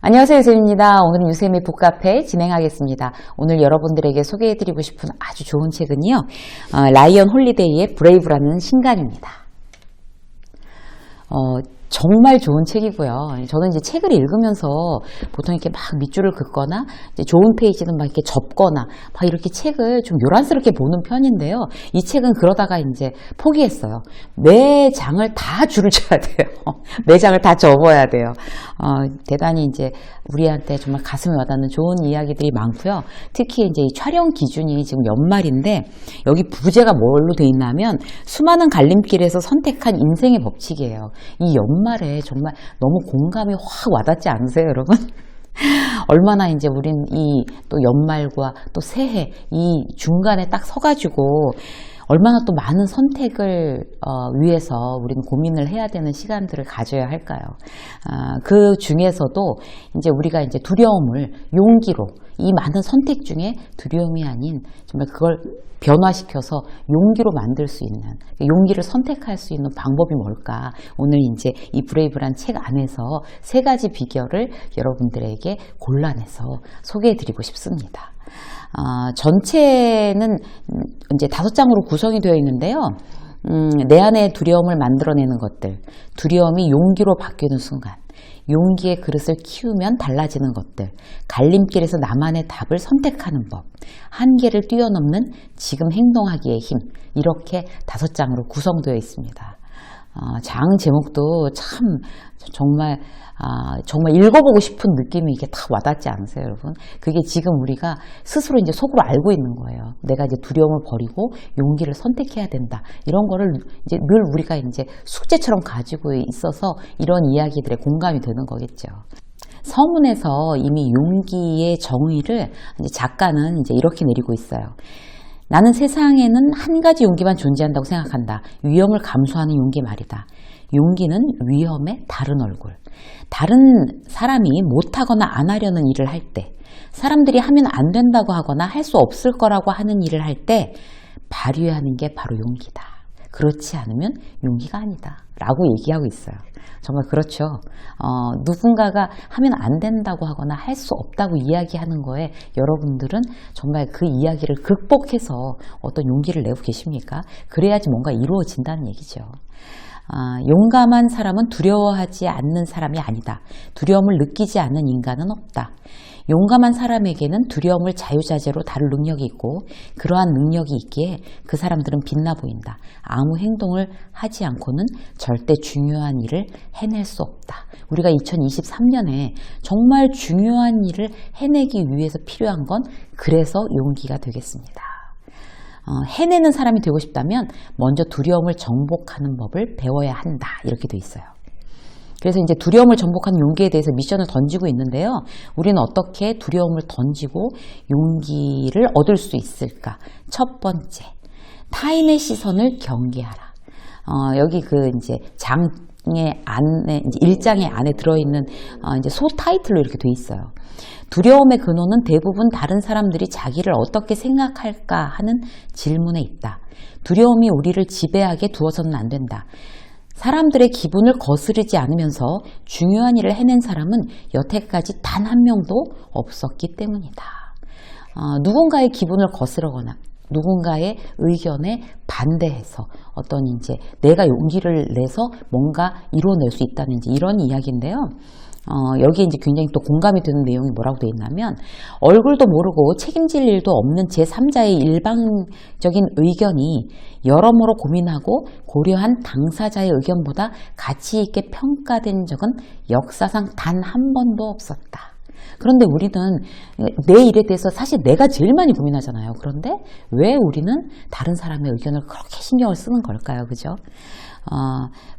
안녕하세요, 유쌤입니다. 오늘은 유쌤의 북카페 진행하겠습니다. 오늘 여러분들에게 소개해드리고 싶은 아주 좋은 책은요, 라이언 홀리데이의 브레이브라는 신간입니다. 정말 좋은 책이고요. 저는 이제 책을 읽으면서 보통 이렇게 막 밑줄을 긋거나 이제 좋은 페이지는 막 이렇게 접거나 막 이렇게 책을 좀 요란스럽게 보는 편인데요. 이 책은 그러다가 이제 포기했어요. 매 장을 다 줄을 쳐야 돼요. 매 장을 다 접어야 돼요. 대단히 이제 우리한테 정말 가슴에 와닿는 좋은 이야기들이 많고요. 특히 이제 이 촬영 기준이 지금 연말인데 여기 부제가 뭘로 돼 있냐면 수많은 갈림길에서 선택한 인생의 법칙이에요. 이 연말에 정말 너무 공감이 확 와닿지 않으세요, 여러분? 얼마나 이제 우린 이 또 연말과 또 새해 이 중간에 딱 서가지고 얼마나 또 많은 선택을 위해서 우리는 고민을 해야 되는 시간들을 가져야 할까요? 그 중에서도 이제 우리가 이제 두려움을 용기로 이 많은 선택 중에 두려움이 아닌 정말 그걸 변화시켜서 용기로 만들 수 있는, 용기를 선택할 수 있는 방법이 뭘까? 오늘 이제 이 브레이브란 책 안에서 세 가지 비결을 여러분들에게 골라내서 소개해드리고 싶습니다. 전체는 이제 5장으로 구성이 되어 있는데요. 내 안의 두려움을 만들어내는 것들, 두려움이 용기로 바뀌는 순간, 용기의 그릇을 키우면 달라지는 것들, 갈림길에서 나만의 답을 선택하는 법, 한계를 뛰어넘는 지금 행동하기의 힘, 이렇게 5장으로 구성되어 있습니다. 장 제목도 참 정말 읽어보고 싶은 느낌이 이게 다 와닿지 않으세요, 여러분? 그게 지금 우리가 스스로 이제 속으로 알고 있는 거예요. 내가 이제 두려움을 버리고 용기를 선택해야 된다. 이런 거를 이제 늘 우리가 이제 숙제처럼 가지고 있어서 이런 이야기들에 공감이 되는 거겠죠. 서문에서 이미 용기의 정의를 이제 작가는 이제 이렇게 내리고 있어요. 나는 세상에는 한 가지 용기만 존재한다고 생각한다. 위험을 감수하는 용기 말이다. 용기는 위험의 다른 얼굴. 다른 사람이 못하거나 안 하려는 일을 할 때, 사람들이 하면 안 된다고 하거나 할 수 없을 거라고 하는 일을 할 때 발휘하는 게 바로 용기다. 그렇지 않으면 용기가 아니다. 라고 얘기하고 있어요. 정말 그렇죠. 누군가가 하면 안 된다고 하거나 할 수 없다고 이야기하는 거에 여러분들은 정말 그 이야기를 극복해서 어떤 용기를 내고 계십니까? 그래야지 뭔가 이루어진다는 얘기죠. 용감한 사람은 두려워하지 않는 사람이 아니다. 두려움을 느끼지 않는 인간은 없다. 용감한 사람에게는 두려움을 자유자재로 다룰 능력이 있고 그러한 능력이 있기에 그 사람들은 빛나 보인다. 아무 행동을 하지 않고는 절대 중요한 일을 해낼 수 없다. 우리가 2023년에 정말 중요한 일을 해내기 위해서 필요한 건 그래서 용기가 되겠습니다. 해내는 사람이 되고 싶다면 먼저 두려움을 정복하는 법을 배워야 한다. 이렇게 돼 있어요. 그래서 이제 두려움을 정복하는 용기에 대해서 미션을 던지고 있는데요. 우리는 어떻게 두려움을 던지고 용기를 얻을 수 있을까? 첫 번째, 타인의 시선을 경계하라. 여기 그 이제 장의 안에, 이제 1장의 안에 들어있는 이제 소 타이틀로 이렇게 돼 있어요. 두려움의 근원은 대부분 다른 사람들이 자기를 어떻게 생각할까 하는 질문에 있다. 두려움이 우리를 지배하게 두어서는 안 된다. 사람들의 기분을 거스르지 않으면서 중요한 일을 해낸 사람은 여태까지 단 한 명도 없었기 때문이다. 누군가의 기분을 거스르거나 누군가의 의견에 반대해서 어떤 이제 내가 용기를 내서 뭔가 이뤄낼 수 있다는 이런 이야기인데요. 여기에 이제 굉장히 또 공감이 되는 내용이 뭐라고 되어 있냐면 얼굴도 모르고 책임질 일도 없는 제3자의 일방적인 의견이 여러모로 고민하고 고려한 당사자의 의견보다 가치 있게 평가된 적은 역사상 단 한 번도 없었다. 그런데 우리는 내 일에 대해서 사실 내가 제일 많이 고민하잖아요. 그런데 왜 우리는 다른 사람의 의견을 그렇게 신경을 쓰는 걸까요? 그죠?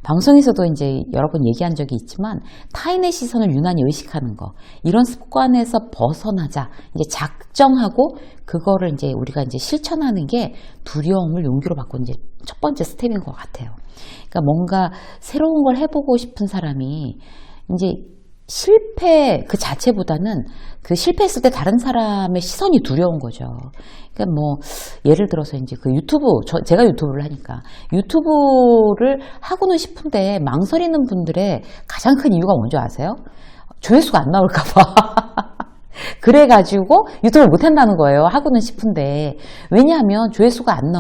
방송에서도 이제 여러 번 얘기한 적이 있지만 타인의 시선을 유난히 의식하는 거, 이런 습관에서 벗어나자 이제 작정하고 그거를 이제 우리가 이제 실천하는 게 두려움을 용기로 바꾸는 이제 첫 번째 스텝인 것 같아요. 그러니까 뭔가 새로운 걸 해보고 싶은 사람이 이제 실패 그 자체보다는 그 실패했을 때 다른 사람의 시선이 두려운 거죠. 그러니까 뭐 예를 들어서 이제 그 유튜브, 제가 유튜브를 하니까 유튜브를 하고는 싶은데 망설이는 분들의 가장 큰 이유가 뭔지 아세요? 조회수가 안 나올까봐. 그래가지고 유튜브를 못한다는 거예요. 하고는 싶은데. 왜냐하면 조회수가 안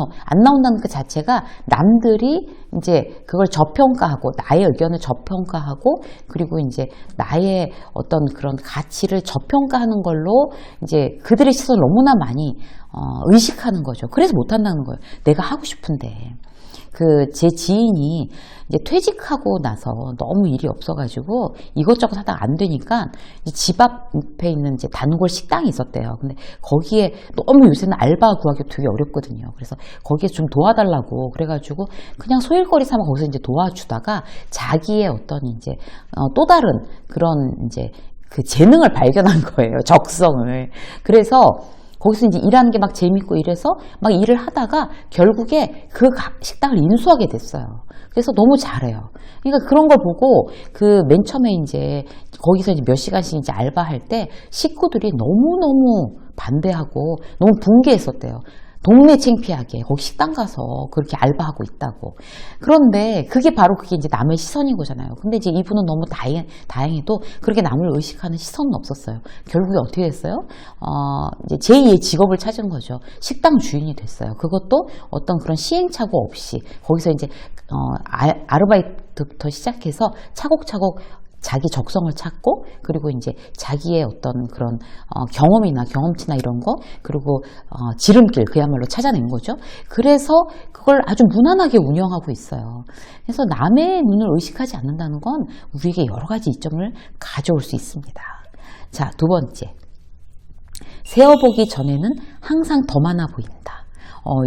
나온다는 그 자체가 남들이 이제 그걸 저평가하고, 나의 의견을 저평가하고, 그리고 이제 나의 어떤 그런 가치를 저평가하는 걸로 이제 그들의 시선을 너무나 많이 의식하는 거죠. 그래서 못한다는 거예요. 내가 하고 싶은데. 제 지인이 이제 퇴직하고 나서 너무 일이 없어가지고 이것저것 하다가 안 되니까 집 앞에 있는 이제 단골 식당이 있었대요. 근데 거기에 너무 요새는 알바 구하기 되게 어렵거든요. 그래서 거기에 좀 도와달라고 그래가지고 그냥 소일거리 삼아 거기서 이제 도와주다가 자기의 어떤 이제 또 다른 그런 이제 그 재능을 발견한 거예요. 적성을. 그래서 거기서 이제 일하는 게 막 재밌고 이래서 막 일을 하다가 결국에 그 식당을 인수하게 됐어요. 그래서 너무 잘해요. 그러니까 그런 걸 보고 맨 처음에 이제 거기서 이제 몇 시간씩 이제 알바할 때 식구들이 너무너무 반대하고 너무 붕괴했었대요. 동네 창피하게 거기 식당 가서 그렇게 알바하고 있다고. 그런데 그게 이제 남의 시선인 거잖아요. 근데 이제 이분은 너무 다행히도 그렇게 남을 의식하는 시선은 없었어요. 결국에 어떻게 됐어요? 이제 제2의 직업을 찾은 거죠. 식당 주인이 됐어요. 그것도 어떤 그런 시행착오 없이 거기서 이제 아르바이트부터 시작해서 차곡차곡 자기 적성을 찾고, 그리고 이제 자기의 어떤 그런 경험치나 이런 거, 그리고 지름길 그야말로 찾아낸 거죠. 그래서 그걸 아주 무난하게 운영하고 있어요. 그래서 남의 눈을 의식하지 않는다는 건 우리에게 여러 가지 이점을 가져올 수 있습니다. 자, 두 번째. 세어보기 전에는 항상 더 많아 보인다.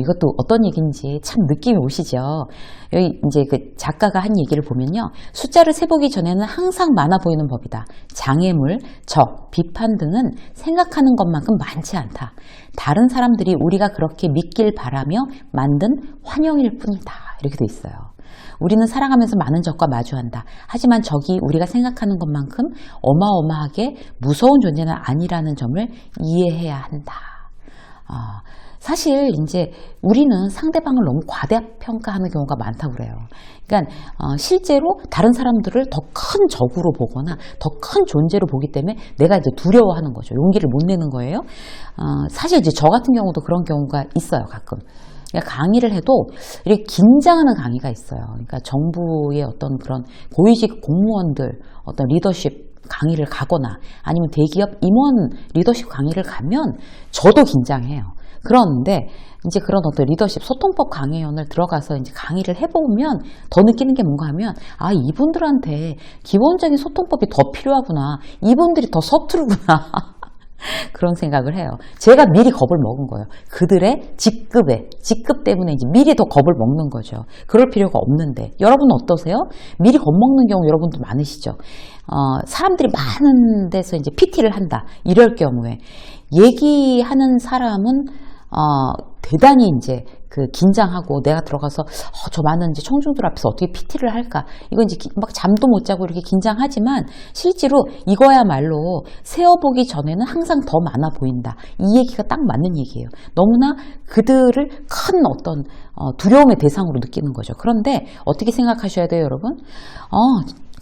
이것도 어떤 얘기인지 참 느낌이 오시죠? 여기 이제 그 작가가 한 얘기를 보면요. 숫자를 세보기 전에는 항상 많아 보이는 법이다. 장애물, 적, 비판 등은 생각하는 것만큼 많지 않다. 다른 사람들이 우리가 그렇게 믿길 바라며 만든 환영일 뿐이다. 이렇게 돼 있어요. 우리는 살아가면서 많은 적과 마주한다. 하지만 적이 우리가 생각하는 것만큼 어마어마하게 무서운 존재는 아니라는 점을 이해해야 한다. 사실 이제 우리는 상대방을 너무 과대평가하는 경우가 많다고 그래요. 그러니까 실제로 다른 사람들을 더 큰 적으로 보거나 더 큰 존재로 보기 때문에 내가 이제 두려워하는 거죠. 용기를 못 내는 거예요. 사실 이제 저 같은 경우도 그런 경우가 있어요, 가끔. 그러니까 강의를 해도 이렇게 긴장하는 강의가 있어요. 그러니까 정부의 어떤 그런 고위직 공무원들 어떤 리더십 강의를 가거나 아니면 대기업 임원 리더십 강의를 가면 저도 긴장해요. 그런데 이제 그런 어떤 리더십 소통법 강의원을 들어가서 이제 강의를 해보면 더 느끼는 게 뭔가 하면, 이분들한테 기본적인 소통법이 더 필요하구나. 이분들이 더 서투르구나. 그런 생각을 해요. 제가 미리 겁을 먹은 거예요. 그들의 직급 때문에 이제 미리 더 겁을 먹는 거죠. 그럴 필요가 없는데. 여러분은 어떠세요? 미리 겁먹는 경우 여러분도 많으시죠? 사람들이 많은 데서 이제 PT를 한다. 이럴 경우에 얘기하는 사람은 대단히 이제 긴장하고 내가 들어가서 저 많은 이제 청중들 앞에서 어떻게 PT를 할까? 이건 이제 막 잠도 못 자고 이렇게 긴장하지만 실제로 이거야말로 세어보기 전에는 항상 더 많아 보인다. 이 얘기가 딱 맞는 얘기예요. 너무나 그들을 큰 어떤 두려움의 대상으로 느끼는 거죠. 그런데 어떻게 생각하셔야 돼요, 여러분?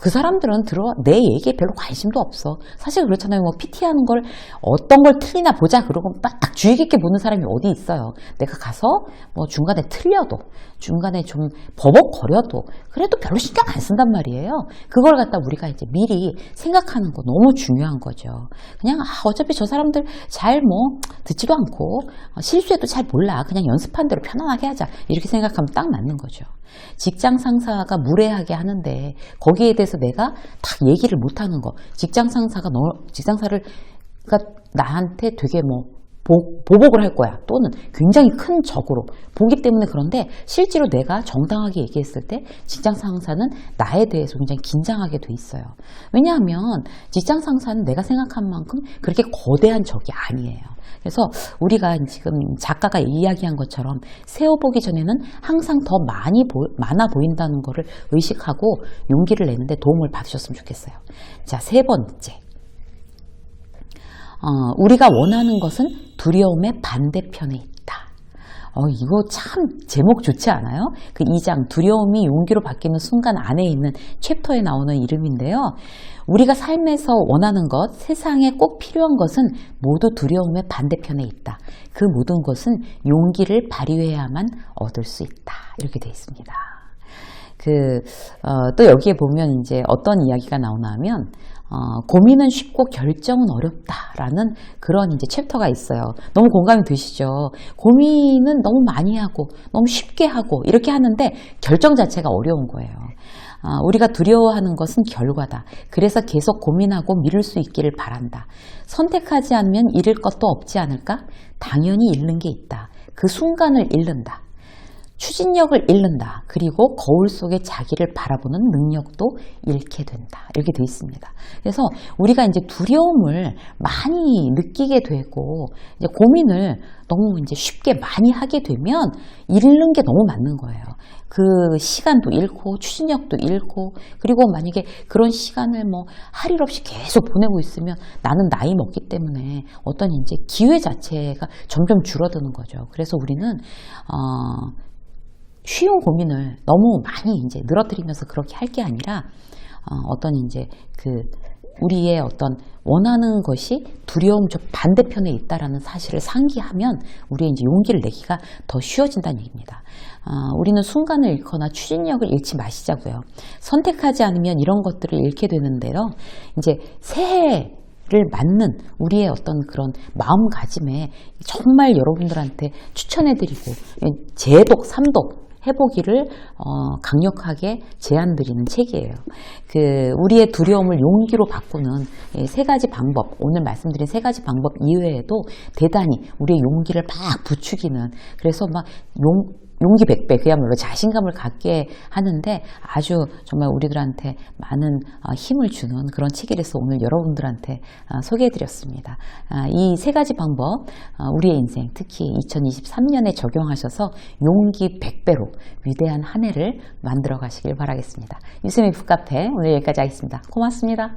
그 사람들은 내 얘기에 별로 관심도 없어. 사실 그렇잖아요. 뭐 PT하는 걸 어떤 걸 틀리나 보자 그러고 딱 주의 깊게 보는 사람이 어디 있어요. 내가 가서 뭐 중간에 틀려도 중간에 좀 버벅거려도 그래도 별로 신경 안 쓴단 말이에요. 그걸 갖다 우리가 이제 미리 생각하는 거 너무 중요한 거죠. 그냥 어차피 저 사람들 잘 뭐 듣지도 않고 실수해도 잘 몰라. 그냥 연습한 대로 편안하게 하자. 이렇게 생각하면 딱 맞는 거죠. 직장 상사가 무례하게 하는데 거기에 대해서 내가 딱 얘기를 못하는 거. 직장 상사가 나한테 되게 뭐 보복을 할 거야. 또는 굉장히 큰 적으로 보기 때문에. 그런데 실제로 내가 정당하게 얘기했을 때 직장 상사는 나에 대해서 굉장히 긴장하게 돼 있어요. 왜냐하면 직장 상사는 내가 생각한 만큼 그렇게 거대한 적이 아니에요. 그래서 우리가 지금 작가가 이야기한 것처럼 세어보기 전에는 항상 더 많아 보인다는 것을 의식하고 용기를 내는데 도움을 받으셨으면 좋겠어요. 자, 세 번째. 우리가 원하는 것은 두려움의 반대편에 있다. 이거 참 제목 좋지 않아요? 그 2장 두려움이 용기로 바뀌는 순간 안에 있는 챕터에 나오는 이름인데요. 우리가 삶에서 원하는 것, 세상에 꼭 필요한 것은 모두 두려움의 반대편에 있다. 그 모든 것은 용기를 발휘해야만 얻을 수 있다. 이렇게 되어 있습니다. 또 여기에 보면 이제 어떤 이야기가 나오냐면, 고민은 쉽고 결정은 어렵다라는 그런 이제 챕터가 있어요. 너무 공감이 되시죠? 고민은 너무 많이 하고, 너무 쉽게 하고, 이렇게 하는데 결정 자체가 어려운 거예요. 우리가 두려워하는 것은 결과다. 그래서 계속 고민하고 미룰 수 있기를 바란다. 선택하지 않으면 잃을 것도 없지 않을까? 당연히 잃는 게 있다. 그 순간을 잃는다. 추진력을 잃는다. 그리고 거울 속에 자기를 바라보는 능력도 잃게 된다. 이렇게 되어 있습니다. 그래서 우리가 이제 두려움을 많이 느끼게 되고, 이제 고민을 너무 이제 쉽게 많이 하게 되면 잃는 게 너무 많은 거예요. 그 시간도 잃고, 추진력도 잃고, 그리고 만약에 그런 시간을 뭐 할 일 없이 계속 보내고 있으면 나는 나이 먹기 때문에 어떤 이제 기회 자체가 점점 줄어드는 거죠. 그래서 우리는, 쉬운 고민을 너무 많이 이제 늘어뜨리면서 그렇게 할 게 아니라, 어떤 이제 우리의 어떤 원하는 것이 두려움 저 반대편에 있다라는 사실을 상기하면 우리의 이제 용기를 내기가 더 쉬워진다는 얘기입니다. 우리는 순간을 잃거나 추진력을 잃지 마시자고요. 선택하지 않으면 이런 것들을 잃게 되는데요. 이제 새해를 맞는 우리의 어떤 그런 마음가짐에 정말 여러분들한테 추천해드리고 재독, 삼독 해보기를 강력하게 제안드리는 책이에요. 우리의 두려움을 용기로 바꾸는 세 가지 방법, 오늘 말씀드린 세 가지 방법 이외에도 대단히 우리의 용기를 막 부추기는, 그래서 막 용기 100배, 그야말로 자신감을 갖게 하는데 아주 정말 우리들한테 많은 힘을 주는 그런 책이라서 오늘 여러분들한테 소개해드렸습니다. 이 세 가지 방법, 우리의 인생, 특히 2023년에 적용하셔서 용기 100배로 위대한 한 해를 만들어 가시길 바라겠습니다. 유쌤의 북카페 오늘 여기까지 하겠습니다. 고맙습니다.